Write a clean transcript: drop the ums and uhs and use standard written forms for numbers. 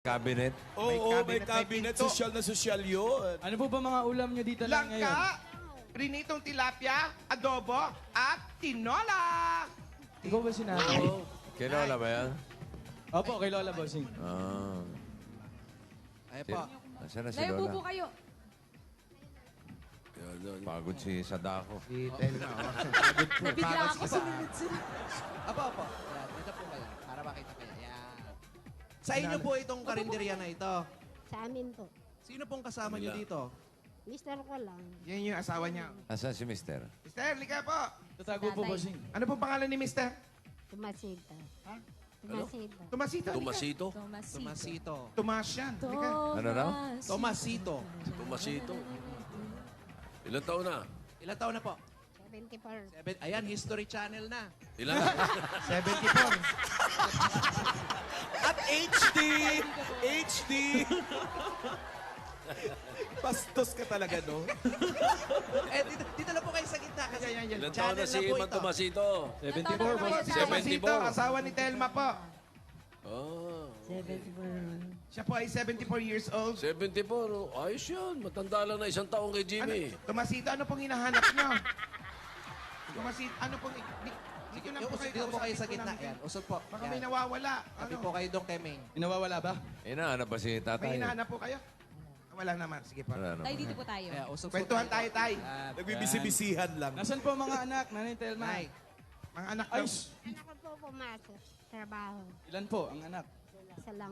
cabinet. Oo, may cabinet, cabinet. pinto. Sosyal na sosyal yun. Ano po ba mga ulam nyo dito lang ngayon? Langka, prinitong tilapia, adobo, at tinola. Ikaw ba sinabi? Kay Lola ba yan? Opo, kay Lola Bossing. Ah. Ay po. Nasaan na si Layo po Lola? kayo. Pagod si Sadako. Si Telma, oh. Nabigla ako sunod-sunod. Apo. Yan, dito po kayo. Para makita kayo. Yan. Sa inyo po itong karinderya na ito. Sa amin po. Sino pong kasama niyo dito? Mister ko lang. Yan yung asawa niya. Nasaan si Mister? Mister, lika po. Tatago po, Tatay. Bossing. Ano pong pangalan ni Mister? Tumasita. Ha? Tumasita. Tumasito. Tomasito? Tomasito. Tumas yan. Lika. Ano raw? Tomasito. Tomasito. Ilan taon na? Ilan taon na po? 74. Ayan, History Channel na. Ilan? 74. At HD! HD! Bastos ka talaga, no? Eh, dito na po kayo sa gitna kasi Yan. Ilan taon na channel si na po Man ito. Tomasito? 74, Bossing. Tumasito, asawa ni Telma po. Ah, 74. Siya po ay 74 years old. 74. Oh, ayos yan. Matanda lang na isang taong kay Jimmy. Tumasito, ano pong hinahanap niyo? Tumasito, ano pong... Dito lang po kayo. Dito po kayo sa kausapin po gitna. namin. Yan, usog po. Baka may Yan. nawawala. Tabi Ano? po kayo doon kay Ming. Inawawala ba? Inahanap ba si May tatay? hinahanap po kayo? Wala naman. Sige po. Wala Tay, naman. dito po tayo. Ayan, usog po Kwentuhan tayo, tay. Yan. Nagbibisi-bisihan lang. Nasaan po mga anak? Nanay Telma? Nay, mga anak Ay, daw. shh. Anak ko po pumasok. Trabaho. Ilan po ang anak? Isa lang.